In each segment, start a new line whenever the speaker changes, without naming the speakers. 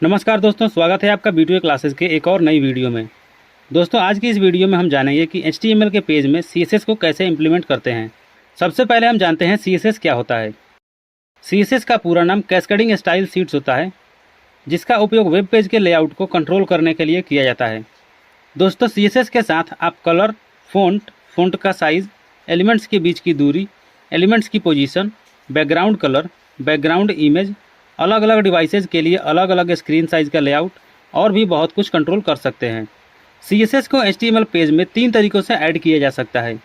नमस्कार दोस्तों, स्वागत है आपका वीडियो क्लासेस के एक और नई वीडियो में। दोस्तों, आज की इस वीडियो में हम जानेंगे कि HTML के पेज में CSS को कैसे इंप्लीमेंट करते हैं। सबसे पहले हम जानते हैं CSS क्या होता है। CSS का पूरा नाम कैस्केडिंग स्टाइल शीट्स होता है, जिसका उपयोग वेब पेज के लेआउट को कंट्रोल करने के लिए किया जाता है। दोस्तों, CSS के साथ आप कलर, फ़ॉन्ट का साइज़, एलिमेंट्स के बीच की दूरी, एलिमेंट्स की position, background colour, background image, अलग अलग डिवाइसेज के लिए अलग अलग स्क्रीन साइज का लेआउट और भी बहुत कुछ कंट्रोल कर सकते हैं। CSS को HTML पेज में 3 तरीक़ों से ऐड किया जा सकता है।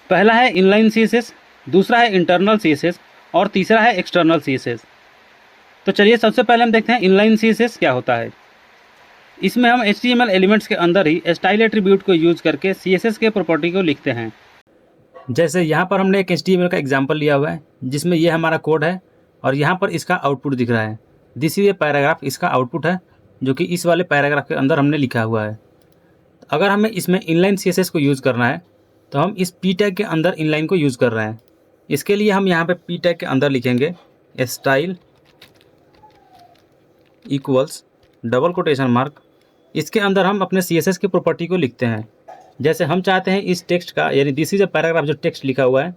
पहला है इनलाइन CSS, दूसरा है इंटरनल CSS और तीसरा है एक्सटर्नल CSS। तो चलिए सबसे पहले हम देखते हैं इनलाइन CSS क्या होता है। इसमें हम HTML एलिमेंट्स के अंदर ही स्टाइल एट्रीब्यूट को यूज़ करके CSS के प्रॉपर्टी को लिखते हैं। जैसे यहाँ पर हमने एक HTML का एग्जाम्पल लिया हुआ है, जिसमें ये हमारा कोड है और यहाँ पर इसका आउटपुट दिख रहा है। दिस इज ए पैराग्राफ, इसका आउटपुट है जो कि इस वाले पैराग्राफ के अंदर हमने लिखा हुआ है। अगर हमें इसमें इनलाइन CSS को यूज़ करना है तो हम इस P टैग के अंदर इनलाइन को यूज़ कर रहे हैं। इसके लिए हम यहाँ पे P टैग के अंदर लिखेंगे style equals double quotation mark. इसके अंदर हम अपने CSS की प्रॉपर्टी को लिखते हैं। जैसे हम चाहते हैं इस टेक्स्ट का, यानी दिस इज ए पैराग्राफ, जो टेक्स्ट लिखा हुआ है,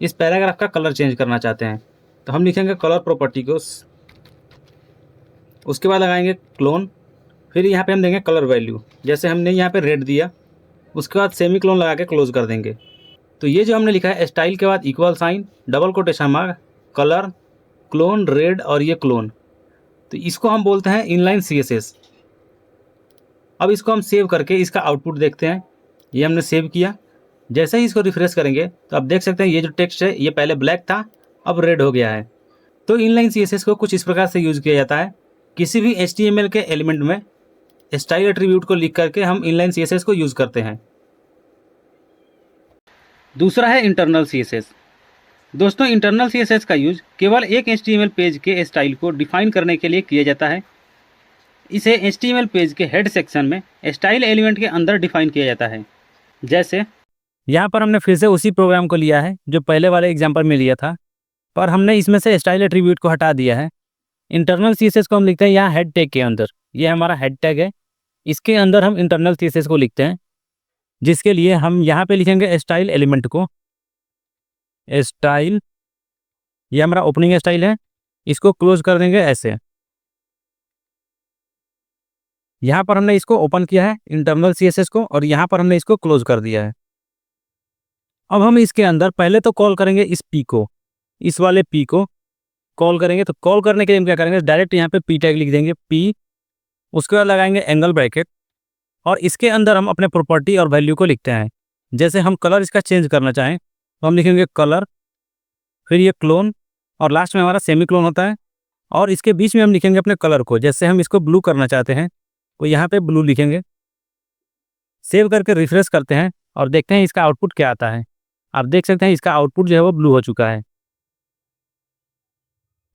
इस पैराग्राफ का कलर चेंज करना चाहते हैं, तो हम लिखेंगे कलर प्रॉपर्टी को। उसके बाद लगाएंगे क्लोन, फिर यहाँ पे हम देंगे कलर वैल्यू। जैसे हमने यहाँ पे रेड दिया, उसके बाद सेमी क्लोन लगा के क्लोज कर देंगे। तो ये जो हमने लिखा है स्टाइल के बाद equal sign double quotation mark colour colon red और ये क्लोन, तो इसको हम बोलते हैं इनलाइन CSS। अब इसको हम सेव करके इसका आउटपुट देखते हैं। ये हमने सेव किया। जैसे ही इसको रिफ्रेश करेंगे तो आप देख सकते हैं ये जो टेक्स्ट है ये पहले ब्लैक था, अब रेड हो गया है। तो इनलाइन CSS को कुछ इस प्रकार से यूज़ किया जाता है। किसी भी HTML के एलिमेंट में स्टाइल एट्रीब्यूट को लिख करके हम इनलाइन CSS को यूज़ करते हैं। दूसरा है इंटरनल CSS। दोस्तों, इंटरनल CSS का यूज केवल एक HTML पेज के स्टाइल को डिफाइन करने के लिए किया जाता है। इसे HTML पेज के हेड सेक्शन में स्टाइल एलिमेंट के अंदर डिफाइन किया जाता है। जैसे यहाँ पर हमने फिर से उसी प्रोग्राम को लिया है जो पहले वाले एग्जाम्पल में लिया था, पर हमने इसमें से स्टाइल एट्रीब्यूट को हटा दिया है। इंटरनल CSS को हम लिखते हैं यहाँ हेड टैग के अंदर। ये हमारा हेड टैग है, इसके अंदर हम इंटरनल CSS को लिखते हैं, जिसके लिए हम यहाँ पे लिखेंगे स्टाइल एलिमेंट को। स्टाइल, ये हमारा ओपनिंग स्टाइल है, इसको क्लोज कर देंगे ऐसे। यहाँ पर हमने इसको ओपन किया है इंटरनल CSS को, और यहाँ पर हमने इसको क्लोज कर दिया है। अब हम इसके अंदर पहले तो कॉल करेंगे इस P को, इस वाले P को कॉल करेंगे। तो कॉल करने के लिए हम क्या करेंगे, डायरेक्ट यहाँ पे P टैग लिख देंगे P, उसके बाद लगाएंगे एंगल ब्रैकेट, और इसके अंदर हम अपने प्रॉपर्टी और वैल्यू को लिखते हैं। जैसे हम कलर इसका चेंज करना चाहें तो हम लिखेंगे कलर, फिर ये क्लोन, और लास्ट में हमारा सेमी क्लोन होता है, और इसके बीच में हम लिखेंगे अपने कलर को। जैसे हम इसको ब्लू करना चाहते हैं तो यहाँ पे ब्लू लिखेंगे। सेव करके रिफ्रेश करते हैं और देखते हैं इसका आउटपुट क्या आता है। आप देख सकते हैं इसका आउटपुट जो है वो ब्लू हो चुका है।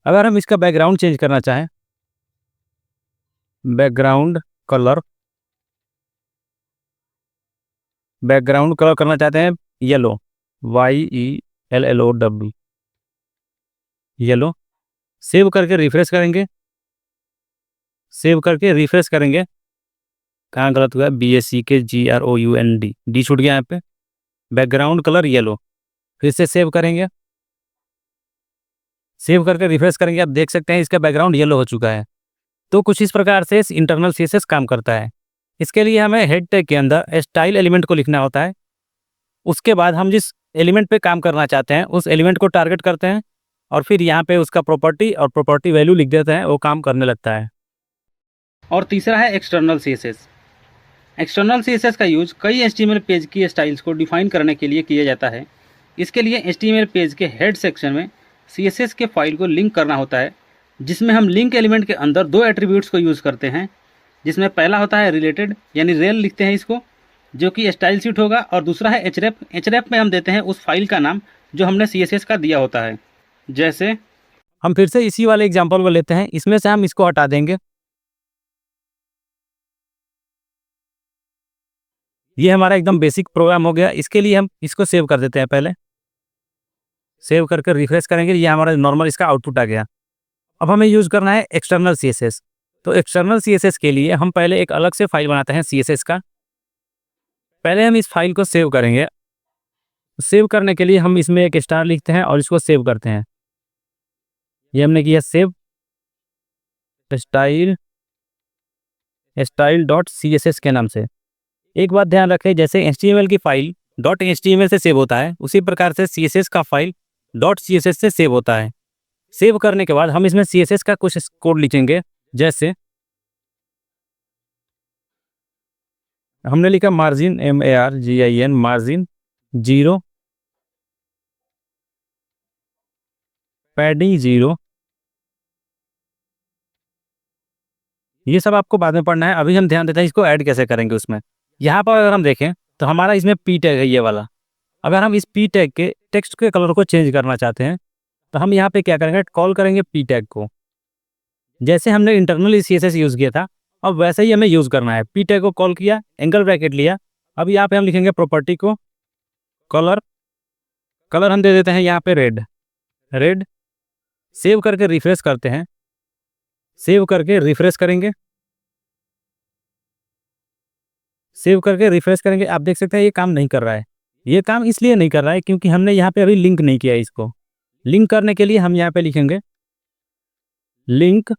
अगर हम इसका बैकग्राउंड चेंज करना चाहें, बैकग्राउंड कलर, बैकग्राउंड कलर करना चाहते हैं येलो, YELLOW, येलो। सेव करके रिफ्रेश करेंगे, सेव करके रिफ्रेश करेंगे। कहाँ गलत हुआ है, BACKGROUND, डी छूट गया यहाँ पे। बैकग्राउंड कलर येलो, फिर से सेव करेंगे, सेव करके रिफ्रेश करेंगे। आप देख सकते हैं इसका बैकग्राउंड येलो हो चुका है। तो कुछ इस प्रकार से इंटरनल CSS काम करता है। इसके लिए हमें हेड टैग के अंदर स्टाइल एलिमेंट को लिखना होता है। उसके बाद हम जिस एलिमेंट पे काम करना चाहते हैं उस एलिमेंट को टारगेट करते हैं, और फिर यहाँ पे उसका प्रॉपर्टी और प्रॉपर्टी वैल्यू लिख देते हैं, वो काम करने लगता है। और तीसरा है एक्सटर्नल CSS। एक्सटर्नल CSS का यूज कई HTML पेज की स्टाइल्स को डिफाइन करने के लिए किया जाता है। इसके लिए HTML पेज के हेड सेक्शन में CSS के फाइल को लिंक करना होता है, जिसमें हम लिंक एलिमेंट के अंदर 2 एट्रीब्यूट्स को यूज़ करते हैं। जिसमें पहला होता है रिलेटेड, यानी रेल लिखते हैं इसको, जो कि स्टाइल शीट होगा, और दूसरा है href। href में हम देते हैं उस फाइल का नाम जो हमने CSS का दिया होता है। जैसे हम फिर से इसी वाले एग्जाम्पल को लेते हैं, इसमें से हम इसको हटा देंगे। ये हमारा एकदम बेसिक प्रोग्राम हो गया। इसके लिए हम इसको सेव कर देते हैं। पहले सेव करके रिफ्रेश करेंगे, ये हमारा नॉर्मल इसका आउटपुट आ गया। अब हमें यूज़ करना है एक्सटर्नल CSS।
तो एक्सटर्नल CSS के लिए हम पहले एक अलग से फाइल बनाते हैं CSS का। पहले हम इस फाइल को सेव करेंगे। सेव करने के लिए हम इसमें एक स्टार लिखते हैं और इसको सेव करते हैं। ये हमने किया सेव style.css के नाम से। एक बात ध्यान रखें, जैसे HTML की फाइल .html से सेव होता है, उसी प्रकार से CSS का फाइल .css से सेव होता है। सेव करने के बाद हम इसमें CSS का कुछ कोड लिखेंगे। जैसे हमने लिखा मार्जिन MARGIN मार्जिन 0, पैडिंग 0। ये सब आपको बाद में पढ़ना है, अभी हम ध्यान देते हैं इसको ऐड कैसे करेंगे उसमें। यहाँ पर अगर हम देखें तो हमारा इसमें P टैग है, ये वाला। अगर हम इस P टैग के टेक्स्ट के कलर को चेंज करना चाहते हैं तो हम यहाँ पे क्या करेंगे, कॉल करेंगे P टैग को। जैसे हमने इंटरनली CSS यूज़ किया था, अब वैसे ही हमें यूज़ करना है। P टैग को कॉल किया, एंगल ब्रैकेट लिया। अब यहाँ पे हम लिखेंगे प्रॉपर्टी को कलर हम दे देते हैं यहाँ पे रेड। सेव करके रिफ्रेश करते हैं। सेव करके रिफ्रेश करेंगे। आप देख सकते हैं ये काम नहीं कर रहा है। ये काम इसलिए नहीं कर रहा है क्योंकि हमने यहाँ पे अभी लिंक नहीं किया इसको। लिंक करने के लिए हम यहाँ पे लिखेंगे link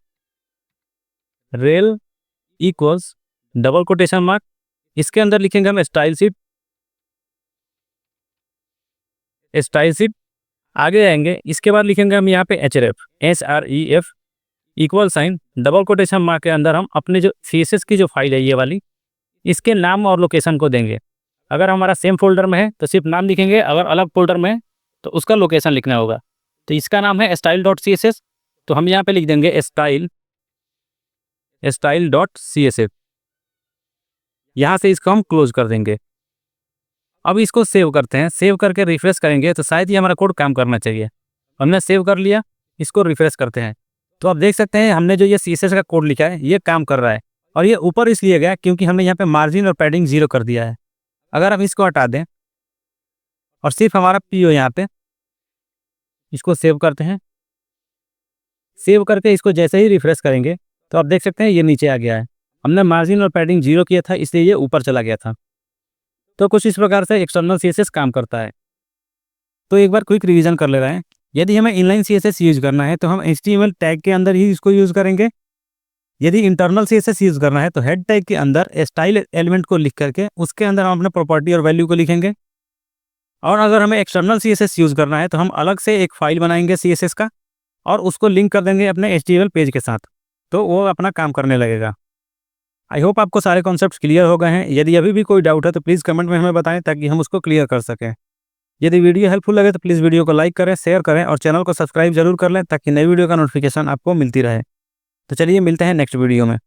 rail equals double quotation mark, इसके अंदर लिखेंगे हम स्टाइल शीट। आगे आएंगे, इसके बाद लिखेंगे हम यहाँ पे href equal sign double quotation mark के अंदर हम अपने जो CSS की जो फाइल है ये वाली, इसके नाम और लोकेशन को देंगे। अगर हमारा सेम फोल्डर में है तो सिर्फ नाम लिखेंगे, अगर अलग फोल्डर में है तो उसका लोकेशन लिखना होगा। तो इसका नाम है style.css, तो हम यहाँ पे लिख देंगे style.css। यहाँ से इसको हम क्लोज कर देंगे। अब इसको सेव करते हैं। सेव करके रिफ्रेश करेंगे तो शायद ये हमारा कोड काम करना चाहिए। हमने सेव कर लिया, इसको रिफ्रेश करते हैं तो आप देख सकते हैं हमने जो ये CSS का कोड लिखा है ये काम कर रहा है। और ये ऊपर इसलिए गया क्योंकि हमने यहाँ पे मार्जिन और पैडिंग 0 कर दिया है। अगर हम इसको हटा दें और सिर्फ हमारा P हो यहाँ पे, इसको सेव करते हैं। सेव करके इसको जैसे ही रिफ्रेश करेंगे तो आप देख सकते हैं ये नीचे आ गया है। हमने मार्जिन और पैडिंग 0 किया था इसलिए ये ऊपर चला गया था। तो कुछ इस प्रकार से एक्सटर्नल CSS काम करता है। तो एक बार क्विक रिवीजन कर ले रहे हैं। यदि हमें इनलाइन CSS यूज करना है तो हम HTML टैग के अंदर ही इसको यूज़ करेंगे। यदि इंटरनल CSS यूज़ करना है तो हेड टैग के अंदर स्टाइल एलिमेंट को लिख करके उसके अंदर हम अपने प्रॉपर्टी और वैल्यू को लिखेंगे। और अगर हमें एक्सटर्नल CSS यूज़ करना है तो हम अलग से एक फाइल बनाएंगे CSS का और उसको लिंक कर देंगे अपने HTML पेज के साथ, तो वो अपना काम करने लगेगा। आई होप आपको सारे कॉन्सेप्ट्स क्लियर हो गए हैं। यदि अभी भी कोई डाउट है तो प्लीज़ कमेंट में हमें बताएं ताकि हम उसको क्लियर कर सकें। यदि वीडियो हेल्पफुल लगे तो प्लीज़ वीडियो को लाइक करें, शेयर करें और चैनल को सब्सक्राइब जरूर कर लें ताकि नई वीडियो का नोटिफिकेशन आपको मिलती रहे। तो चलिए मिलते हैं नेक्स्ट वीडियो में।